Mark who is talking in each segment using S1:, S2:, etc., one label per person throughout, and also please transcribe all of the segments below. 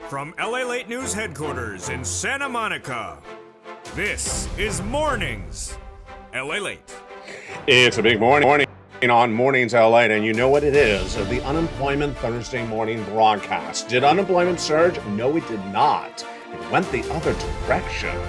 S1: From LALATE News headquarters in Santa Monica, this is Mornings LALATE.
S2: It's a big morning on Mornings LALATE, and you know what it is, the Unemployment Thursday morning broadcast. Did unemployment surge? No, it did not. It went the other direction.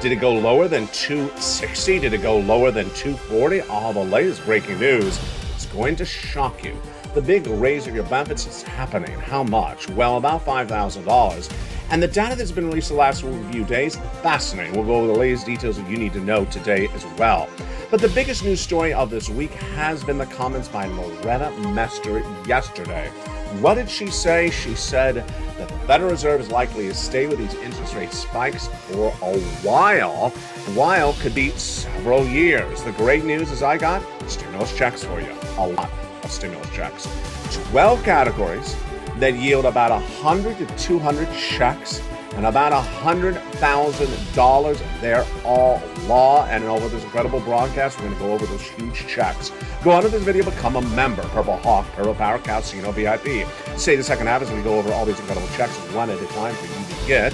S2: Did it go lower than 260? Did it go lower than 240? Oh, the latest breaking news is going to shock you. The big raise of your benefits is happening. How much? Well, about $5,000. And the data that's been released the last few days, fascinating. We'll go over the latest details that you need to know today as well. But the biggest news story of this week has been the comments by Loretta Mester yesterday. What did she say? She said that the Federal Reserve is likely to stay with these interest rate spikes for a while. While could be several years. The great news is I got stimulus checks for you. A lot of stimulus checks. 12 categories that yield about 100 to 200 checks and about $100,000. They're all law, and over this incredible broadcast, we're going to go over those huge checks. Go on to this video, become a member. Purple Hawk, Purple Power, Casino VIP. Stay the second half as we go over all these incredible checks one at a time for you to get.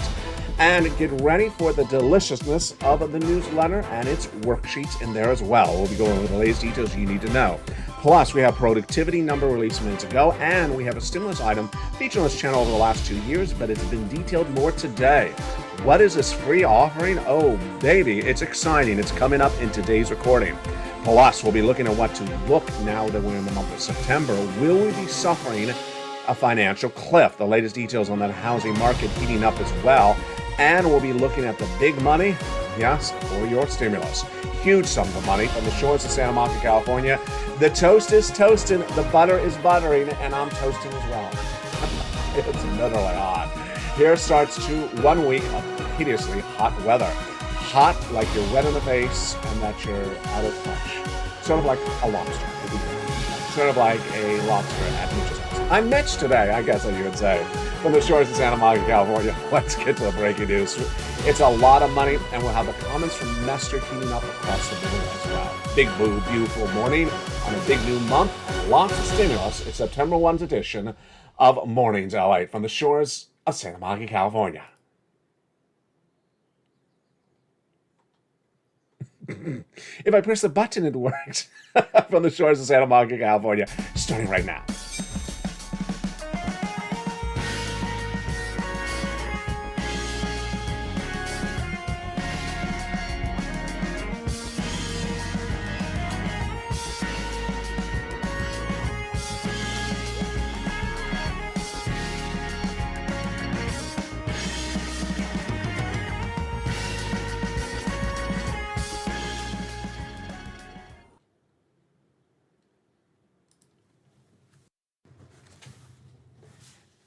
S2: And get ready for the deliciousness of the newsletter and its worksheets in there as well. We'll be going over the latest details you need to know. Plus, we have productivity number released minutes ago, and we have a stimulus item featured on this channel over the last 2 years, but it's been detailed more today. What is this free offering? Oh, baby, it's exciting. It's coming up in today's recording. Plus, we'll be looking at what to look now that we're in the month of September. Will we be suffering a financial cliff? The latest details on that housing market heating up as well. And we'll be looking at the big money, yes, for your stimulus. Huge sums of money from the shores of Santa Monica, California. The toast is toasting, the butter is buttering, and I'm toasting as well. It's literally hot. Here starts 1 week of hideously hot weather. Hot like you're wet in the face and that you're out of touch. Sort of like a lobster. Sort of like a lobster at Mitch's house. I'm Mitch today, I guess what you would say. From the shores of Santa Monica, California, let's get to the breaking news. It's a lot of money, and we'll have the comments from Mester heating up across the board as well. Big, beautiful morning on a big new month. Lots of stimulus. It's September 1's edition of Mornings LALATE from the shores of Santa Monica, California. If I press the button, it works. From the shores of Santa Monica, California, starting right now.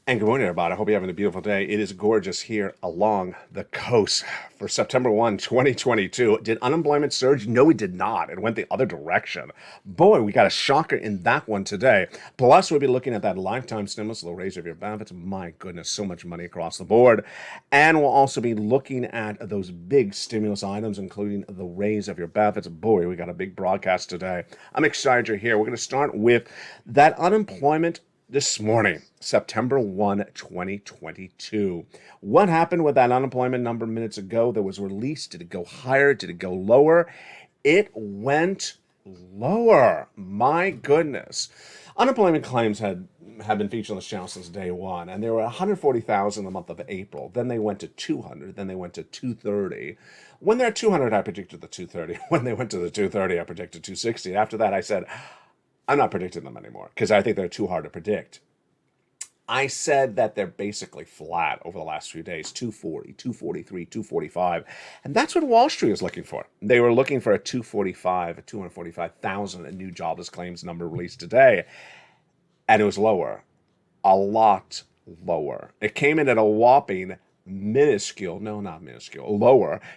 S2: And good morning, everybody. I hope you're having a beautiful day. It is gorgeous here along the coast for September 1, 2022. Did unemployment surge? No, it did not. It went the other direction. Boy, we got a shocker in that one today. Plus, we'll be looking at that lifetime stimulus, the raise of your benefits. My goodness, so much money across the board. And we'll also be looking at those big stimulus items, including the raise of your benefits. Boy, we got a big broadcast today. I'm excited you're here. We're going to start with that unemployment this morning, September 1, 2022. What happened with that unemployment number minutes ago that was released? Did it go higher? Did it go lower? It went lower. My goodness. Unemployment claims had been featured on this channel since day one, and there were 140,000 in the month of April. Then they went to 200. Then they went to 230. When they're 200, I predicted the 230. When they went to the 230, I predicted 260. After that, I said, I'm not predicting them anymore because I think they're too hard to predict. I said that they're basically flat over the last few days, 240, 243, 245. And that's what Wallstreet is looking for. They were looking for a 245,000 new jobless claims number released today. And it was lower, a lot lower. It came in at a whopping lower,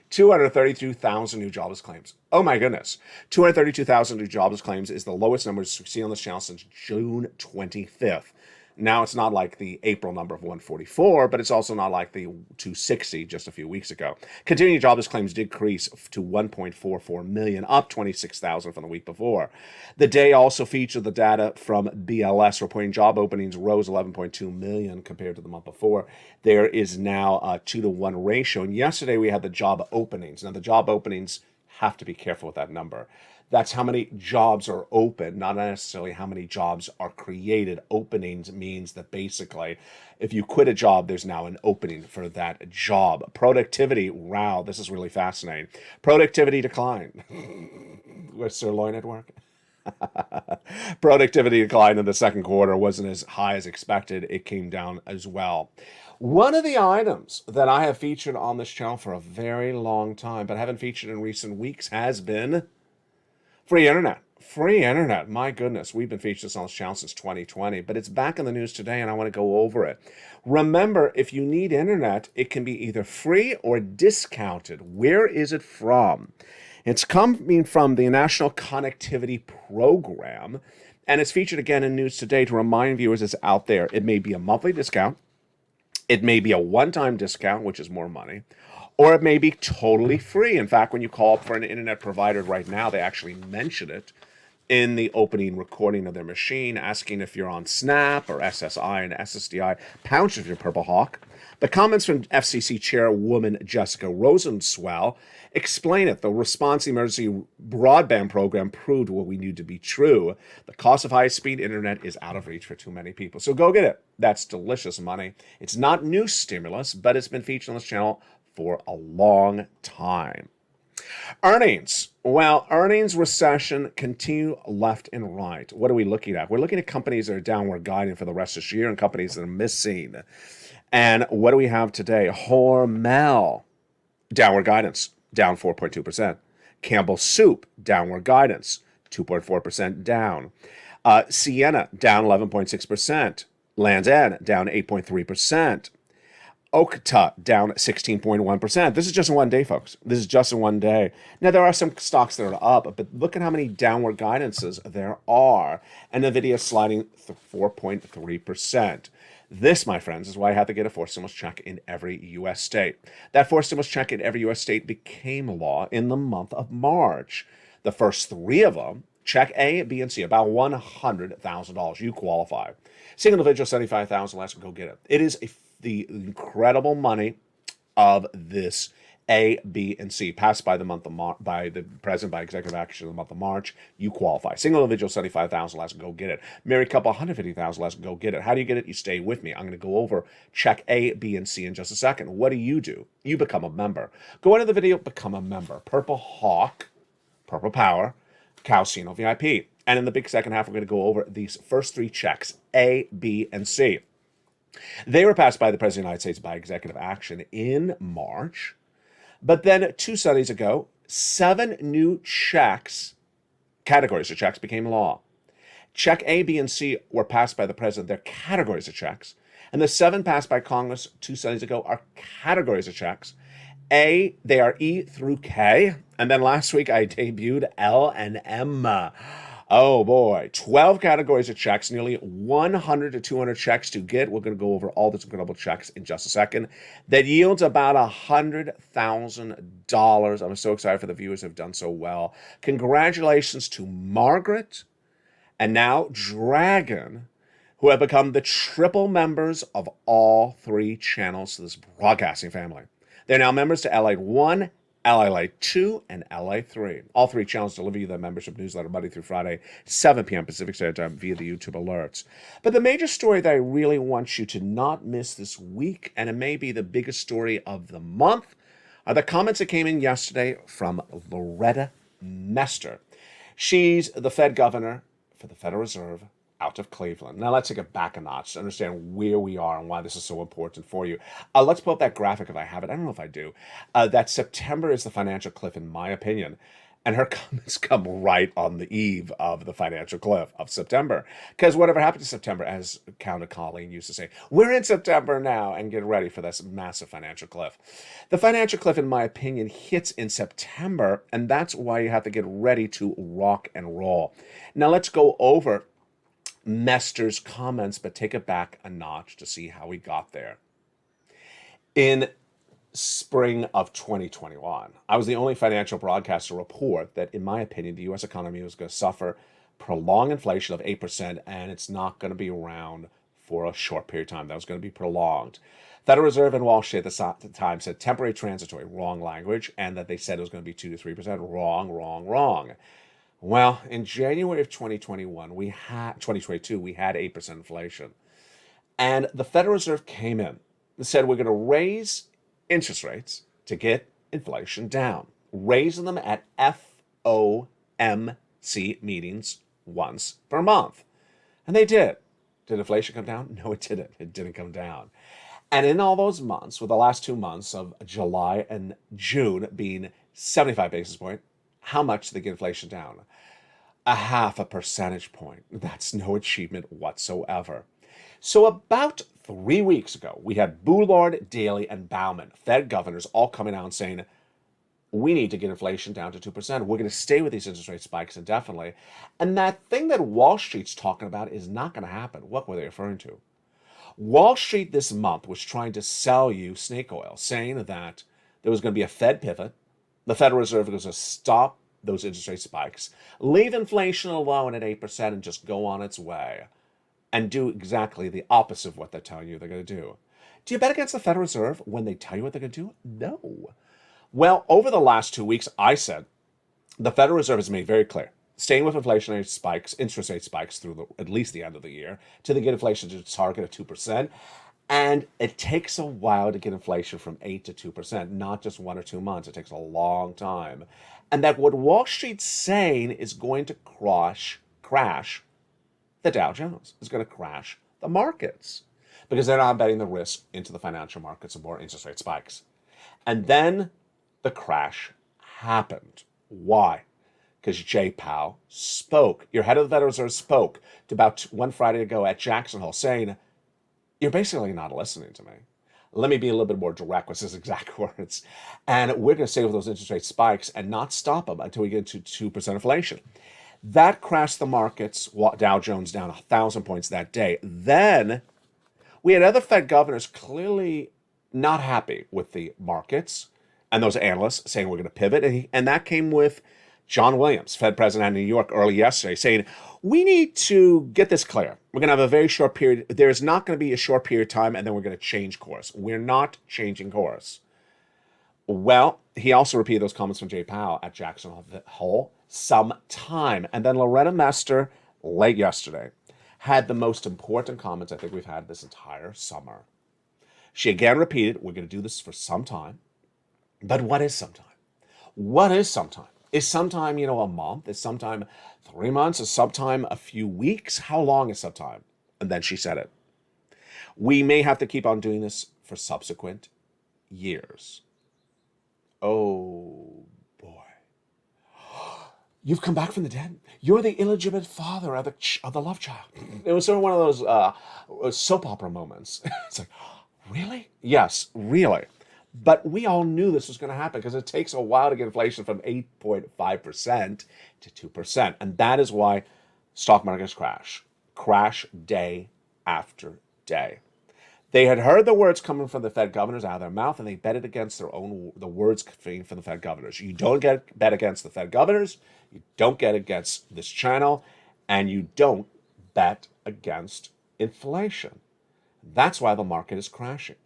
S2: 232,000 new jobless claims. Oh my goodness. 232,000 new jobless claims is the lowest number we've seen on this channel since June 25th. Now, it's not like the April number of 144, but it's also not like the 260 just a few weeks ago. Continuing jobless claims decrease to 1.44 million, up 26,000 from the week before. The day also featured the data from BLS reporting job openings rose 11.2 million compared to the month before. There is now a 2-to-1 ratio. And yesterday we had the job openings. Now, the job openings, have to be careful with that number. That's how many jobs are open, not necessarily how many jobs are created. Openings means that basically, if you quit a job, there's now an opening for that job. Productivity, wow, this is really fascinating. Productivity decline. Was sirloin at work? Productivity decline in the second quarter wasn't as high as expected. It came down as well. One of the items that I have featured on this channel for a very long time, but haven't featured in recent weeks, has been free internet. Free internet. My goodness, we've been featuring this on this channel since 2020, but it's back in the news today and I want to go over it. Remember, if you need internet, it can be either free or discounted. Where is it from? It's coming from the National Connectivity Program, and it's featured again in News Today to remind viewers it's out there. It may be a monthly discount. It may be a one-time discount, which is more money. Or it may be totally free. In fact, when you call up for an internet provider right now, they actually mention it in the opening recording of their machine, asking if you're on Snap or SSI and SSDI, pounds if you're Purple Hawk. The comments from FCC Chairwoman Jessica Rosenswell explain it. The Response Emergency Broadband Program proved what we knew to be true. The cost of high-speed internet is out of reach for too many people. So go get it. That's delicious money. It's not new stimulus, but it's been featured on this channel for a long time. Earnings. Well, earnings recession continue left and right. What are we looking at? We're looking at companies that are downward guiding for the rest of this year and companies that are missing. And what do we have today? Hormel, downward guidance, down 4.2%. Campbell Soup, downward guidance, 2.4% down. Sienna, down 11.6%. Land's End, down 8.3%. Okta down 16.1%. This is just in one day, folks. This is just in one day. Now, there are some stocks that are up, but look at how many downward guidances there are. And NVIDIA sliding 4.3%. This, my friends, is why I had to get a forced stimulus check in every U.S. state. That forced stimulus check in every U.S. state became law in the month of March. The first three of them, check A, B, and C, about $100,000. You qualify. Single individual, $75,000 less, go get it. It is the incredible money of this A, B, and C passed by the month of by the president by executive action in the month of March. You qualify. Single individual, $75,000 less, go get it. Married couple, $150,000 less, go get it. How do you get it? You stay with me. I'm going to go over check A, B, and C in just a second. What do? You become a member. Go into the video, become a member. Purple Hawk, Purple Power, Calcino VIP. And in the big second half, we're going to go over these first three checks, A, B, and C. They were passed by the President of the United States by executive action in March. But then 2 Sundays ago, 7 new checks, categories of checks, became law. Check A, B, and C were passed by the President. They're categories of checks. And the 7 passed by Congress 2 Sundays ago are categories of checks. A, they are E through K. And then last week I debuted L and M. Oh boy, 12 categories of checks, nearly 100 to 200 checks to get. We're going to go over all these incredible checks in just a second. That yields about $100,000. I'm so excited for the viewers who have done so well. Congratulations to Margaret and now Dragon, who have become the triple members of all 3 channels to this broadcasting family. They're now members to LALATE 1, LALATE 2, and LALATE 3. All 3 channels deliver you the membership newsletter Monday through Friday, 7 p.m. Pacific Standard Time via the YouTube alerts. But the major story that I really want you to not miss this week, and it may be the biggest story of the month, are the comments that came in yesterday from Loretta Mester. She's the Fed governor for the Federal Reserve out of Cleveland. Now let's take it back a notch to understand where we are and why this is so important for you. Let's pull up that graphic if I have it. I don't know if I do. That September is the financial cliff, in my opinion. And her comments come right on the eve of the financial cliff of September. Because whatever happened to September, as Count Colleen used to say, we're in September now and get ready for this massive financial cliff. The financial cliff, in my opinion, hits in September, and that's why you have to get ready to rock and roll. Now let's go over Mester's comments, but take it back a notch to see how we got there. In spring of 2021, I was the only financial broadcaster to report that, in my opinion, the U.S. economy was going to suffer prolonged inflation of 8%, and it's not going to be around for a short period of time. That was going to be prolonged. Federal Reserve and Wall Street at the time said temporary transitory, wrong language, and that they said it was going to be 2 to 3%, wrong. Well, in January of 2022, we had 8% inflation. And the Federal Reserve came in and said, we're going to raise interest rates to get inflation down, raising them at FOMC meetings once per month. And they did. Did inflation come down? No, it didn't. It didn't come down. And in all those months, with the last 2 months of July and June being 75 basis points, how much did they get inflation down? 0.5 percentage point. That's no achievement whatsoever. So about 3 weeks ago, we had Bullard, Daly, and Bauman, Fed governors, all coming out and saying, we need to get inflation down to 2%. We're going to stay with these interest rate spikes indefinitely. And that thing that Wall Street's talking about is not going to happen. What were they referring to? Wall Street this month was trying to sell you snake oil, saying that there was going to be a Fed pivot. The Federal Reserve was going to stop those interest rate spikes, leave inflation alone at 8% and just go on its way and do exactly the opposite of what they're telling you they're going to do. Do you bet against the Federal Reserve when they tell you what they're going to do? No. Well, over the last 2 weeks, I said the Federal Reserve has made very clear, staying with inflationary spikes, interest rate spikes through at least the end of the year, till they get inflation to its target of 2%. And it takes a while to get inflation from 8 to 2%, not just 1 or 2 months. It takes a long time. And that what Wall Street's saying is going to crash the Dow Jones, is going to crash the markets, because they're not betting the risk into the financial markets of more interest rate spikes. And then the crash happened. Why? Because Jay Powell spoke. Your head of the Federal Reserve spoke to about one Friday ago at Jackson Hole saying, you're basically not listening to me. Let me be a little bit more direct with his exact words. And we're going to stay with those interest rate spikes and not stop them until we get to 2% inflation. That crashed the markets, Dow Jones down 1,000 points that day. Then we had other Fed governors clearly not happy with the markets and those analysts saying we're going to pivot. And that came with John Williams, Fed president of New York, early yesterday, saying, we need to get this clear. We're going to have a very short period. There's not going to be a short period of time, and then we're going to change course. We're not changing course. Well, he also repeated those comments from Jay Powell at Jackson Hole sometime. And then Loretta Mester, late yesterday, had the most important comments I think we've had this entire summer. She again repeated, we're going to do this for some time. But what is some time? What is some time? Is sometime, a month? Is sometime 3 months? Is sometime a few weeks? How long is sometime? And then she said it. We may have to keep on doing this for subsequent years. Oh, boy. You've come back from the dead. You're the illegitimate father of the love child. It was sort of one of those soap opera moments. It's like, really? Yes, really. But we all knew this was going to happen because it takes a while to get inflation from 8.5% to 2%. And that is why stock markets crash day after day. They had heard the words coming from the Fed governors out of their mouth, and they betted against the words coming from the Fed governors. You don't bet against the Fed governors, you don't get against this channel, and you don't bet against inflation. That's why the market is crashing.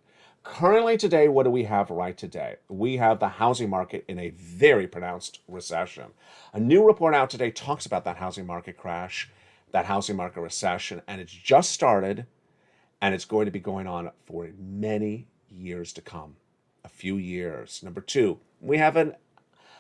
S2: Currently today, what do we have right today? We have the housing market in a very pronounced recession. A new report out today talks about that housing market crash, that housing market recession, and it's just started, and it's going to be going on for many years to come, a few years. Number two, we have a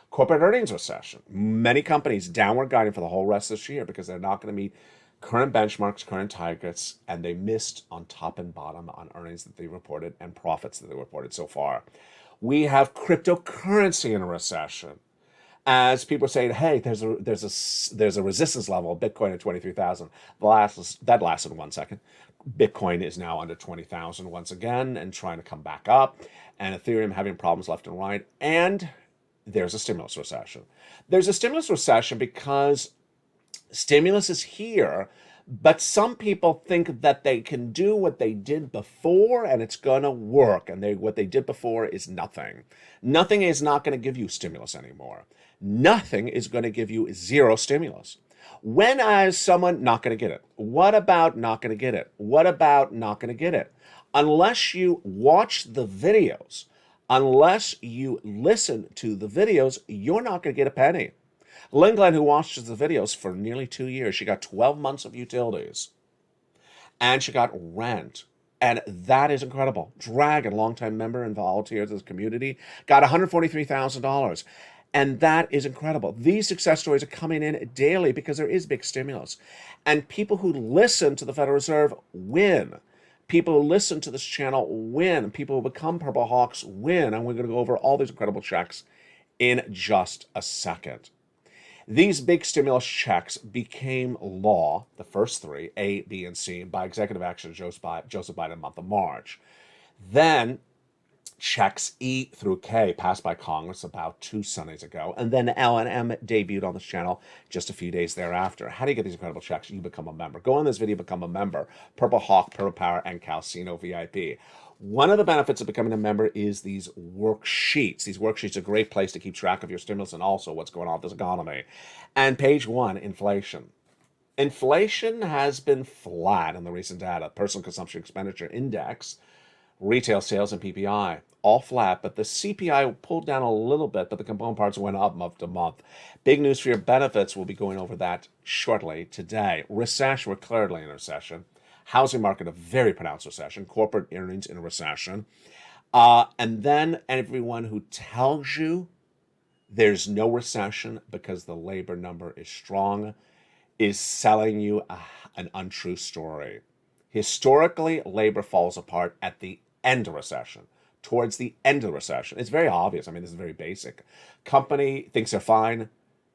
S2: corporate earnings recession. Many companies downward guiding for the whole rest of this year because they're not going to meet current benchmarks, current targets, and they missed on top and bottom on earnings that they reported and profits that they reported so far. We have cryptocurrency in a recession. As people are saying, hey, there's a resistance level of Bitcoin at 23,000. That lasted 1 second. Bitcoin is now under 20,000 once again and trying to come back up. And Ethereum having problems left and right. And there's a stimulus recession. There's a stimulus recession because stimulus is here, But some people think that they can do what they did before and it's going to work. And what they did before is nothing. Nothing is not going to give you stimulus anymore. Nothing is going to give you zero stimulus. When is someone not going to get it? What about not going to get it? What about not going to get it? Unless you watch the videos, unless you listen to the videos, you're not going to get a penny. Lynn Glenn, who watches the videos for nearly 2 years, she got 12 months of utilities. And she got rent. And that is incredible. Dragon, longtime member and volunteer to this community, got $143,000. And that is incredible. These success stories are coming in daily because there is big stimulus. And people who listen to the Federal Reserve win. People who listen to this channel win. People who become Purple Hawks win. And we're going to go over all these incredible checks in just a second. These big stimulus checks became law, the first three, A, B, and C, by executive action of Joseph Biden in the month of March. Then checks E through K passed by Congress about 2 Sundays ago, and then L and M debuted on this channel just a few days thereafter. How do you get these incredible checks? You become a member. Go on this video, become a member. Purple Hawk, Purple Power, and Calcino VIP. One of the benefits of becoming a member is these worksheets. These worksheets are a great place to keep track of your stimulus and also what's going on with this economy. And page 1, inflation. Inflation has been flat in the recent data. Personal Consumption Expenditure Index, retail sales, and PPI, all flat, but the CPI pulled down a little bit, but the component parts went up month to month. Big news for your benefits. We'll be going over that shortly today. Recession, we're clearly in a recession. Housing market, a very pronounced recession. Corporate earnings in a recession. And then everyone who tells you there's no recession because the labor number is strong is selling you an untrue story. Historically, labor falls apart at the end of recession, towards the end of the recession. It's very obvious. I mean, this is very basic. Company thinks they're fine,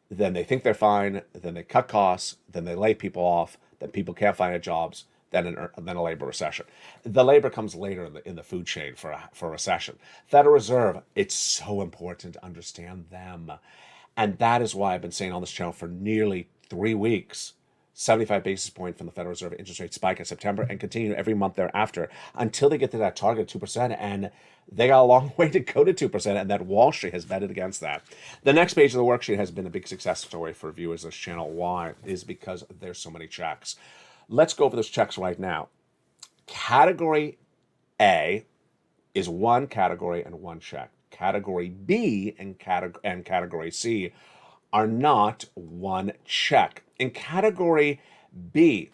S2: then they think they're fine, then they cut costs, then they lay people off, then people can't find their jobs, then a labor recession. The labor comes later in the food chain for a recession. Federal Reserve, it's so important to understand them. And that is why I've been saying on this channel for nearly 3 weeks, 75 basis point from the Federal Reserve interest rate spike in September and continue every month thereafter until they get to that target of 2%. And they got a long way to go to 2%, and that Wall Street has betted against that. The next page of the worksheet has been a big success story for viewers of this channel. Why? Is because there's so many checks. Let's go over those checks right now. Category A is one category and one check. Category B and Category C are not one check. In Category B,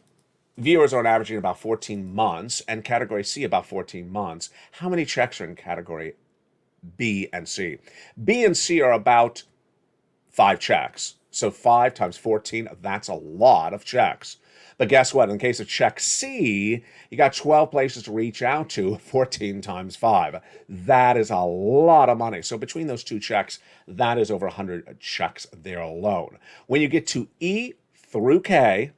S2: viewers are averaging about 14 months, and Category C about 14 months. How many checks are in Category B and C? B and C are about 5 checks. So 5 times 14, that's a lot of checks. But guess what? In case of check C, you got 12 places to reach out to, 14 times 5. That is a lot of money. So between those 2 checks, that is over 100 checks there alone. When you get to E through K,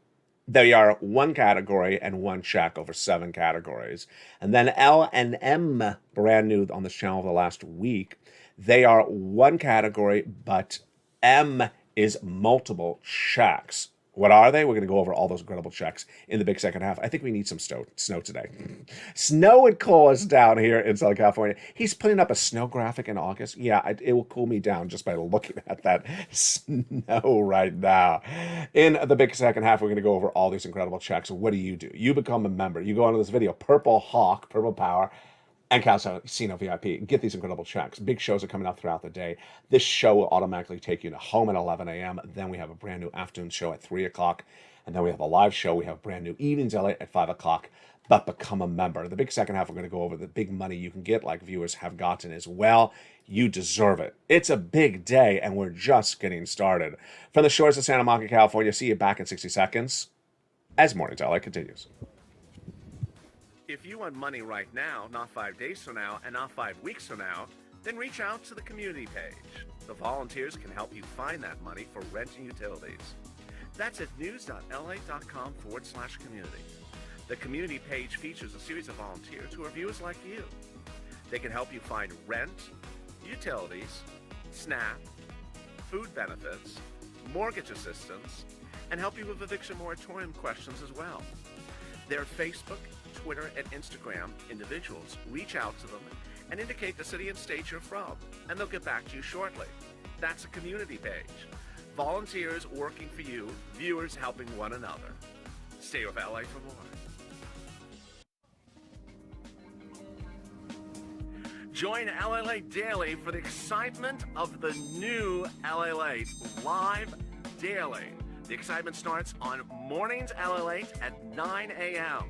S2: they are one category and one check over 7 categories. And then L and M, brand new on this channel the last week, they are one category, but M is multiple checks. What are they? We're going to go over all those incredible checks in the big second half. I think we need some snow today. Snow would cool us down here in Southern California. He's putting up a snow graphic in August. Yeah, it will cool me down just by looking at that snow right now. In the big second half, we're going to go over all these incredible checks. What do? You become a member. You go onto this video, Purple Hawk, Purple Power, and Calcino VIP. Get these incredible checks. Big shows are coming out throughout the day. This show will automatically take you to home at 11 a.m. Then we have a brand new afternoon show at 3 o'clock. And then we have a live show. We have brand new evenings at 5 o'clock. But become a member. The big second half, we're going to go over the big money you can get, like viewers have gotten as well. You deserve it. It's a big day, and we're just getting started. From the shores of Santa Monica, California, see you back in 60 seconds as Morning Telly continues.
S3: If you want money right now, not 5 days from now, and not 5 weeks from now, then reach out to the community page. The volunteers can help you find that money for rent and utilities. That's at news.la.com/community. The community page features a series of volunteers who are viewers like you. They can help you find rent, utilities, SNAP, food benefits, mortgage assistance, and help you with eviction moratorium questions as well. Their Facebook, Twitter, and Instagram individuals reach out to them and indicate the city and state you're from, and they'll get back to you shortly. That's a community page. Volunteers working for you, viewers helping one another. Stay with LA for more. Join LALATE Daily for the excitement of the new LALATE live daily. The excitement starts on Mornings LALATE at 9 a.m.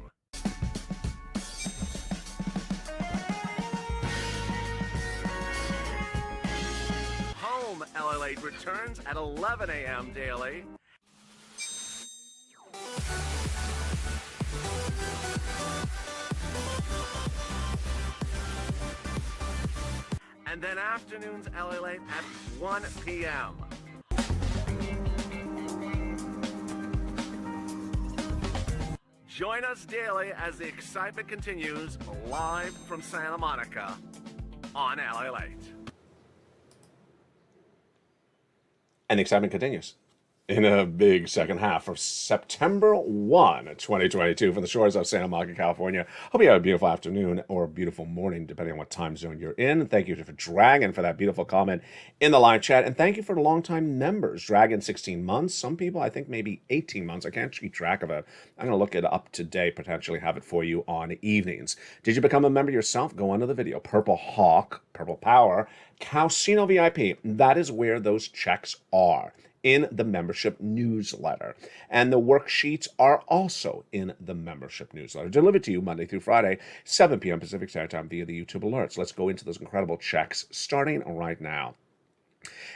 S3: Home LALATE returns at 11 a.m. daily. And then afternoons LALATE at 1 p.m. Join us daily as the excitement continues live from Santa Monica on LALATE.
S2: And the excitement continues in a big second half for September 1, 2022 from the shores of Santa Monica, California. Hope you have a beautiful afternoon or a beautiful morning, depending on what time zone you're in. Thank you for Dragon for that beautiful comment in the live chat. And thank you for the longtime members. Dragon, 16 months. Some people, I think, maybe 18 months. I can't keep track of it. I'm going to look it up today, potentially have it for you on evenings. Did you become a member yourself? Go under the video. Purple Hawk, Purple Power, Casino VIP. That is where those checks are, in the membership newsletter. And the worksheets are also in the membership newsletter, delivered to you Monday through Friday, 7 p.m. Pacific Standard Time via the YouTube alerts. Let's go into those incredible checks starting right now.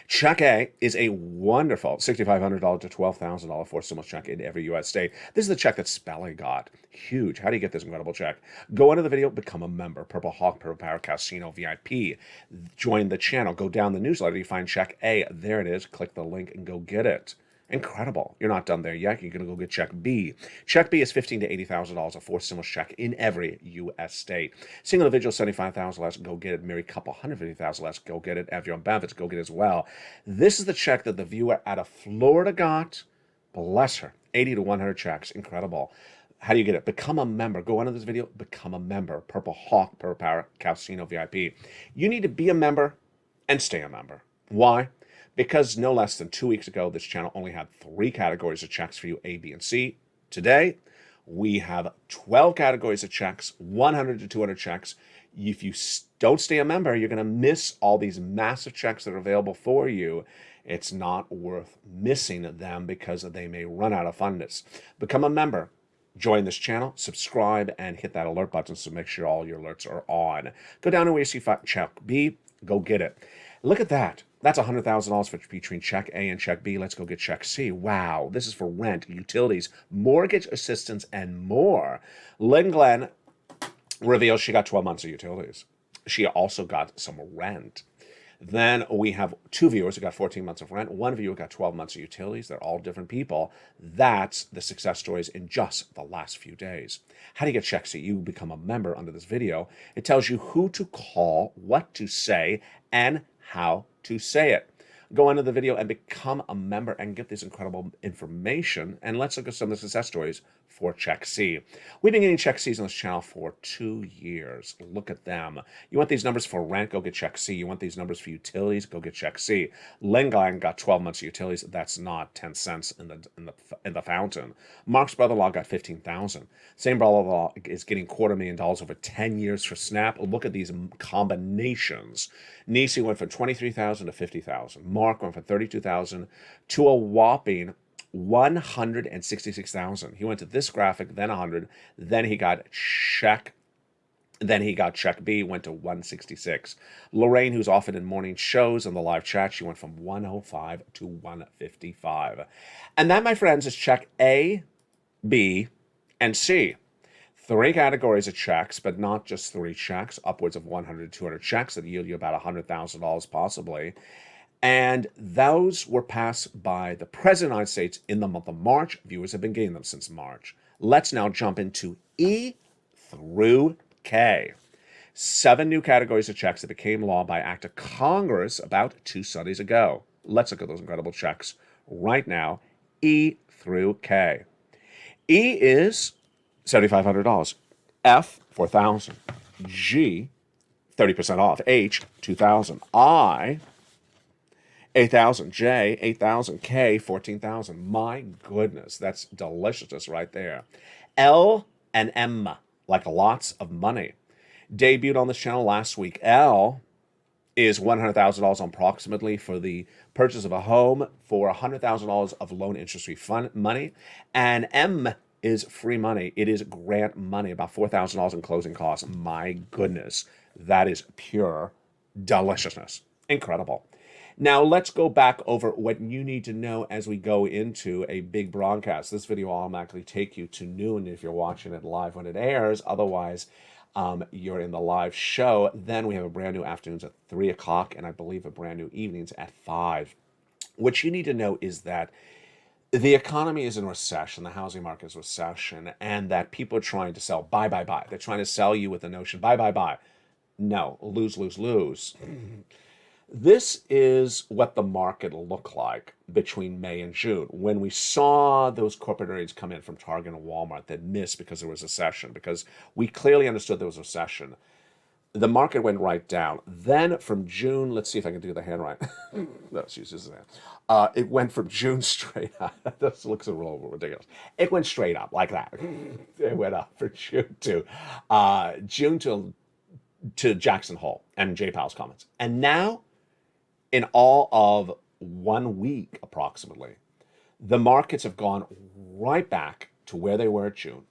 S2: Check A is a wonderful $6,500 to $12,000 forced stimulus check in every U.S. state. This is the check that Spelling got. Huge. How do you get this incredible check? Go under the video, become a member. Purple Hawk, Purple Power, Casino VIP. Join the channel. Go down the newsletter. You find check A. There it is. Click the link and go get it. Incredible. You're not done there yet. You're going to go get check B. Check B is $15,000 to $80,000, a forced stimulus check in every U.S. state. Single individual, $75,000 less, go get it. Married couple, $150,000 less, go get it. Have your own benefits, go get it as well. This is the check that the viewer out of Florida got. Bless her. 80 to 100 checks. Incredible. How do you get it? Become a member. Go under this video. Become a member. Purple Hawk, Purple Power, Casino VIP. You need to be a member and stay a member. Why? Because no less than 2 weeks ago, this channel only had 3 categories of checks for you, A, B, and C. Today, we have 12 categories of checks, 100 to 200 checks. If you don't stay a member, you're going to miss all these massive checks that are available for you. It's not worth missing them because they may run out of funders. Become a member. Join this channel, subscribe, and hit that alert button so make sure all your alerts are on. Go down to where you see check B, go get it. Look at that. That's $100,000 for between check A and check B. Let's go get check C. Wow, this is for rent, utilities, mortgage assistance, and more. Lynn Glenn reveals she got 12 months of utilities. She also got some rent. Then we have 2 viewers who got 14 months of rent. 1 viewer got 12 months of utilities. They're all different people. That's the success stories in just the last few days. How do you get check C? You become a member under this video. It tells you who to call, what to say, and how to say it. Go into the video and become a member and get this incredible information. And let's look at some of the success stories for Check C. We've been getting Check C's on this channel for 2 years. Look at them. You want these numbers for rent? Go get Check C. You want these numbers for utilities? Go get Check C. Lengang got 12 months of utilities. That's not 10 cents in the fountain. Mark's brother-in-law got 15,000. Same brother-in-law is getting $250,000 over 10 years for SNAP. Look at these combinations. Nisi went from 23,000 to 50,000. Mark went from 32,000 to a whopping 166,000. He went to this graphic, then 100, then he got check B, went to 166. Lorraine, who's often in morning shows on the live chat, she went from 105 to 155. And that, my friends, is check A, B, and C. 3 categories of checks, but not just 3 checks, upwards of 100 to 200 checks that yield you about $100,000 possibly. And those were passed by the President of the United States in the month of March. Viewers have been getting them since March. Let's now jump into E through K. 7 new categories of checks that became law by act of Congress about 2 Sundays ago. Let's look at those incredible checks right now. E through K. E is $7,500. F, $4,000. G, 30% off. H, $2,000. I, $8,000. J, $8,000. K, $14,000. My goodness, that's deliciousness right there. L and M, like lots of money. Debuted on this channel last week. L is $100,000 approximately for the purchase of a home for $100,000 of loan interest-free money. And M is free money. It is grant money, about $4,000 in closing costs. My goodness, that is pure deliciousness. Incredible. Now, let's go back over what you need to know as we go into a big broadcast. This video will automatically take you to noon if you're watching it live when it airs. Otherwise, you're in the live show. Then we have a brand new afternoons at 3 o'clock, and I believe a brand new evenings at 5. What you need to know is that the economy is in recession, the housing market is recession, and that people are trying to sell buy, buy, buy. They're trying to sell you with the notion buy, buy, buy. No, lose, lose, lose. This is what the market looked like between May and June when we saw those corporate earnings come in from Target and Walmart that missed because there was a recession, because we clearly understood there was a recession. The market went right down. Then from June, let's see if I can do the hand right. Let's use this hand. It went from June straight up. This looks a little ridiculous. It went straight up like that. It went up from June to Jackson Hole and Jay Powell's comments. And now, in all of 1 week, approximately, the markets have gone right back to where they were at June,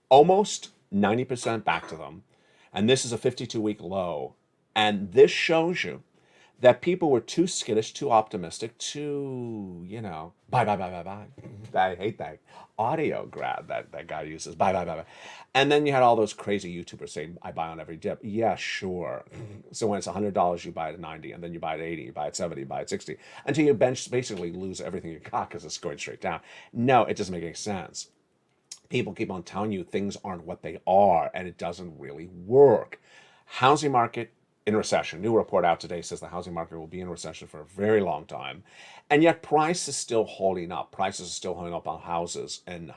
S2: almost 90% back to them. And this is a 52-week low. And this shows you that people were too skittish, too optimistic, too, buy, buy, buy, buy, buy. I hate that audio grab that guy uses, buy, buy, buy, buy. And then you had all those crazy YouTubers saying, I buy on every dip. Yeah, sure. So when it's $100, you buy it at 90, and then you buy it at 80, you buy it at 70, you buy it at 60, until you basically lose everything you got because it's going straight down. No, it doesn't make any sense. People keep on telling you things aren't what they are, and it doesn't really work. Housing market in recession. New report out today says the housing market will be in recession for a very long time, and yet price is still holding up. Prices are still holding up on houses and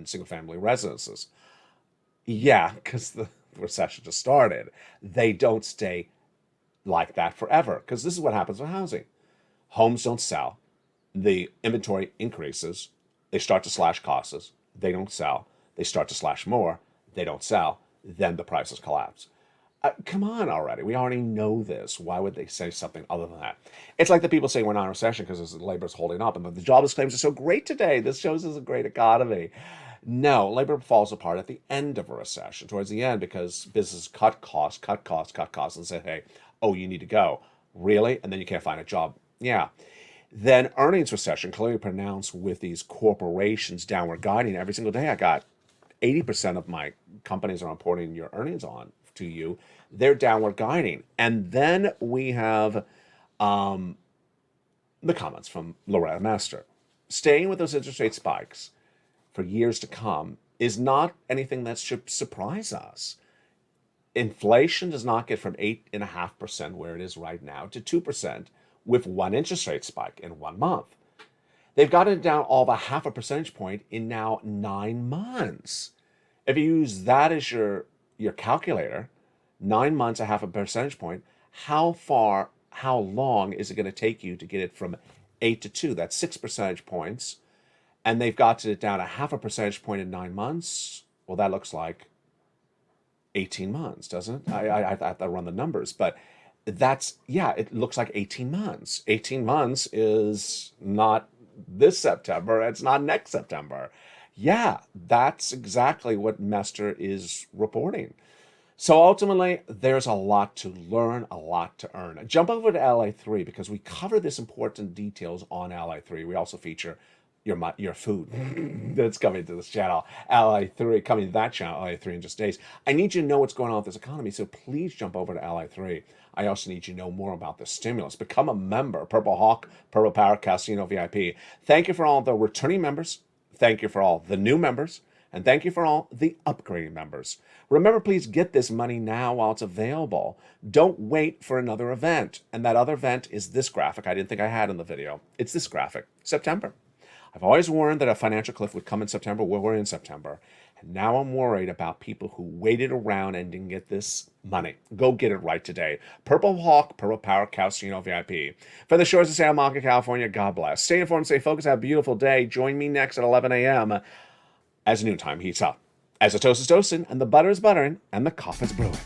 S2: single-family residences. Yeah, because the recession just started. They don't stay like that forever, because this is what happens with housing. Homes don't sell. The inventory increases. They start to slash costs. They don't sell. They start to slash more. They don't sell. Then the prices collapse. Come on already. We already know this. Why would they say something other than that? It's like the people say we're not in recession because the labor's holding up and the jobless claims are so great today. This shows us a great economy. No, labor falls apart at the end of a recession, towards the end, because businesses cut costs, and say, hey, oh, you need to go. Really? And then you can't find a job. Yeah. Then earnings recession, clearly pronounced with these corporations downward guiding. Every single day I got 80% of my companies are reporting your earnings on to you. They're downward guiding. And then we have the comments from Loretta Master. Staying with those interest rate spikes for years to come is not anything that should surprise us. Inflation does not get from 8.5% where it is right now to 2% with one interest rate spike in 1 month. They've gotten it down all of a 0.5 percentage point in now 9 months. If you use that as your calculator, 9 months, 0.5 percentage point, how long is it going to take you to get it from 8 to 2? That's 6 percentage points. And they've gotten it down 0.5 percentage point in 9 months. Well, that looks like 18 months, doesn't it? I have to run the numbers, but it looks like 18 months. 18 months is not this September. It's not next September. Yeah, that's exactly what Mester is reporting. So ultimately, there's a lot to learn, a lot to earn. Jump over to LA3 because we cover this important details on LA3. We also feature your food that's coming to this channel, LA3, coming to that channel, LA3 in just days. I need you to know what's going on with this economy, so please jump over to LA3. I also need you to know more about the stimulus. Become a member, Purple Hawk, Purple Power, Casino VIP. Thank you for all the returning members. Thank you for all the new members. And thank you for all the upgrading members. Remember, please get this money now while it's available. Don't wait for another event. And that other event is this graphic I didn't think I had in the video. It's this graphic, September. I've always warned that a financial cliff would come in September. Well, we're in September. And now I'm worried about people who waited around and didn't get this money. Go get it right today. Purple Hawk, Purple Power Casino VIP. For the shores of Santa Monica, California, God bless. Stay informed, stay focused, have a beautiful day. Join me next at 11 a.m. as noontime heats up. As the toast is toasting, and the butter is buttering, and the coffee's brewing.